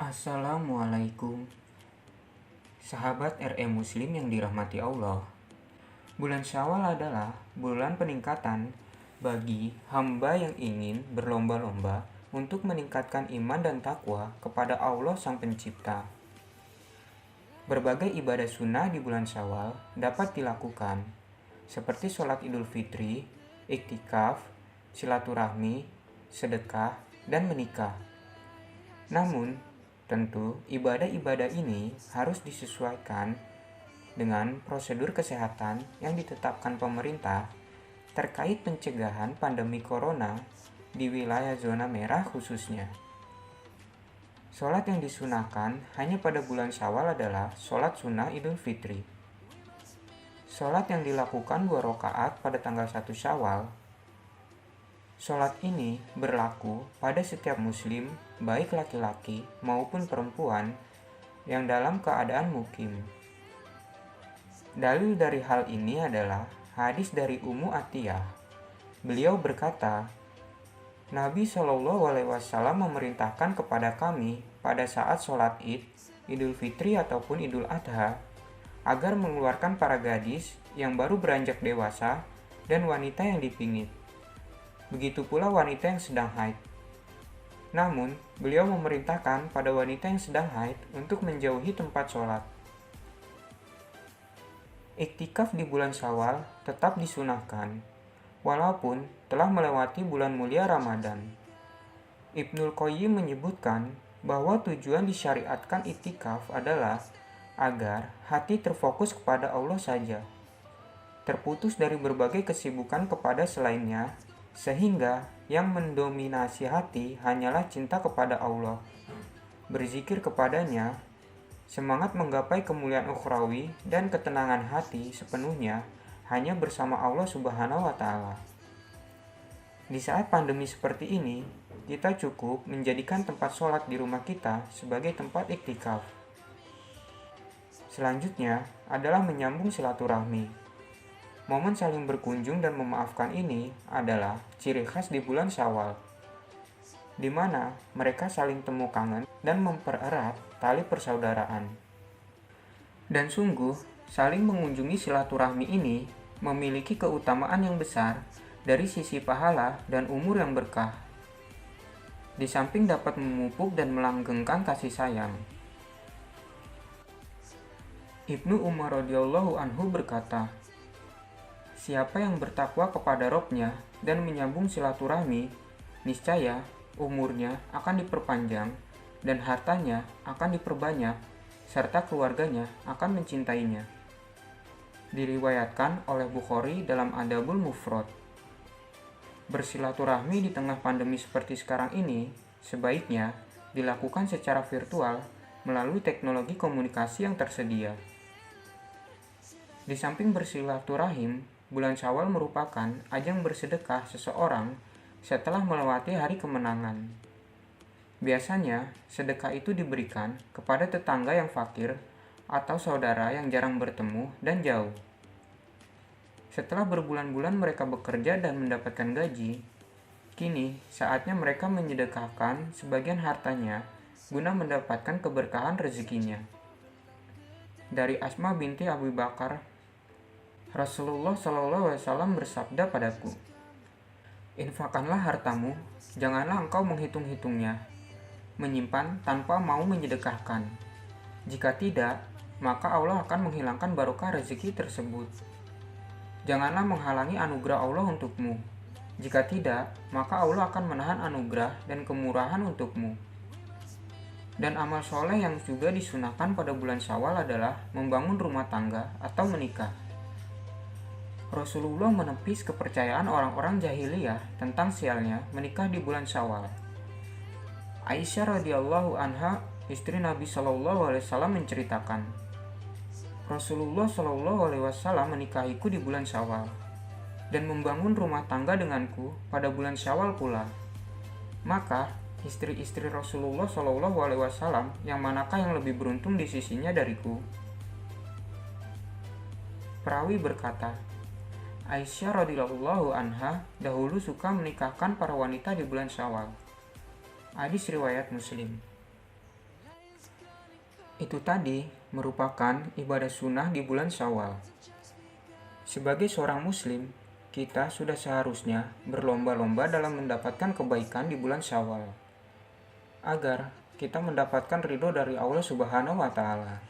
Assalamualaikum. Sahabat RE Muslim yang dirahmati Allah. Bulan Syawal adalah bulan peningkatan bagi hamba yang ingin berlomba-lomba untuk meningkatkan iman dan takwa kepada Allah Sang Pencipta. Berbagai ibadah sunnah di bulan Syawal dapat dilakukan, seperti sholat Idul Fitri, iktikaf, silaturahmi, sedekah, dan menikah. Namun, tentu, ibadah-ibadah ini harus disesuaikan dengan prosedur kesehatan yang ditetapkan pemerintah terkait pencegahan pandemi corona di wilayah zona merah khususnya. Sholat yang disunahkan hanya pada bulan Syawal adalah sholat sunnah Idul Fitri. Sholat yang dilakukan 2 rakaat pada tanggal 1 Syawal. Sholat ini berlaku pada setiap muslim, baik laki-laki maupun perempuan, yang dalam keadaan mukim. Dalil dari hal ini adalah hadis dari Ummu Atiyah. Beliau berkata, Nabi SAW memerintahkan kepada kami pada saat sholat Id, Idul Fitri ataupun Idul Adha, agar mengeluarkan para gadis yang baru beranjak dewasa dan wanita yang dipingit. Begitu pula wanita yang sedang haid. Namun, beliau memerintahkan pada wanita yang sedang haid untuk menjauhi tempat sholat. Iktikaf di bulan Syawal tetap disunahkan, walaupun telah melewati bulan mulia Ramadan. Ibnul Qayyim menyebutkan bahwa tujuan disyariatkan iktikaf adalah agar hati terfokus kepada Allah saja, terputus dari berbagai kesibukan kepada selainnya, sehingga yang mendominasi hati hanyalah cinta kepada Allah, berzikir kepadanya, semangat menggapai kemuliaan ukhrawi dan ketenangan hati sepenuhnya hanya bersama Allah Subhanahu wa Ta'ala. Di saat pandemi seperti ini, kita cukup menjadikan tempat sholat di rumah kita sebagai tempat iktikaf. Selanjutnya adalah menyambung silaturahmi. Momen saling berkunjung dan memaafkan ini adalah ciri khas di bulan Syawal, di mana mereka saling temu kangen dan mempererat tali persaudaraan. Dan sungguh, saling mengunjungi silaturahmi ini memiliki keutamaan yang besar dari sisi pahala dan umur yang berkah. Di samping dapat memupuk dan melanggengkan kasih sayang. Ibnu Umar radhiyallahu anhu berkata, siapa yang bertakwa kepada Robnya dan menyambung silaturahmi, niscaya umurnya akan diperpanjang dan hartanya akan diperbanyak, serta keluarganya akan mencintainya. Diriwayatkan oleh Bukhari dalam Adabul Mufrad. Bersilaturahmi di tengah pandemi seperti sekarang ini sebaiknya dilakukan secara virtual melalui teknologi komunikasi yang tersedia. Di samping bersilaturahim, bulan Syawal merupakan ajang bersedekah seseorang setelah melewati hari kemenangan. Biasanya, sedekah itu diberikan kepada tetangga yang fakir atau saudara yang jarang bertemu dan jauh. Setelah berbulan-bulan mereka bekerja dan mendapatkan gaji, kini saatnya mereka menyedekahkan sebagian hartanya guna mendapatkan keberkahan rezekinya. Dari Asma binti Abu Bakar, Rasulullah SAW bersabda padaku, infakkanlah hartamu, janganlah engkau menghitung-hitungnya, menyimpan tanpa mau menyedekahkan. Jika tidak, maka Allah akan menghilangkan barokah rezeki tersebut. Janganlah menghalangi anugerah Allah untukmu. Jika tidak, maka Allah akan menahan anugerah dan kemurahan untukmu. Dan amal soleh yang juga disunahkan pada bulan Syawal adalah membangun rumah tangga atau menikah. Rasulullah menepis kepercayaan orang-orang jahiliyah tentang sialnya menikah di bulan Syawal. Aisyah radhiyallahu anha, istri Nabi SAW menceritakan, Rasulullah SAW menikahiku di bulan Syawal dan membangun rumah tangga denganku pada bulan Syawal pula. Maka istri-istri Rasulullah SAW yang manakah yang lebih beruntung di sisinya dariku? Perawi berkata, Aisyah radhiyallahu anha dahulu suka menikahkan para wanita di bulan Syawal. Hadis riwayat Muslim. Itu tadi merupakan ibadah sunnah di bulan Syawal. Sebagai seorang muslim, kita sudah seharusnya berlomba-lomba dalam mendapatkan kebaikan di bulan Syawal, agar kita mendapatkan ridho dari Allah Subhanahu wa Ta'ala.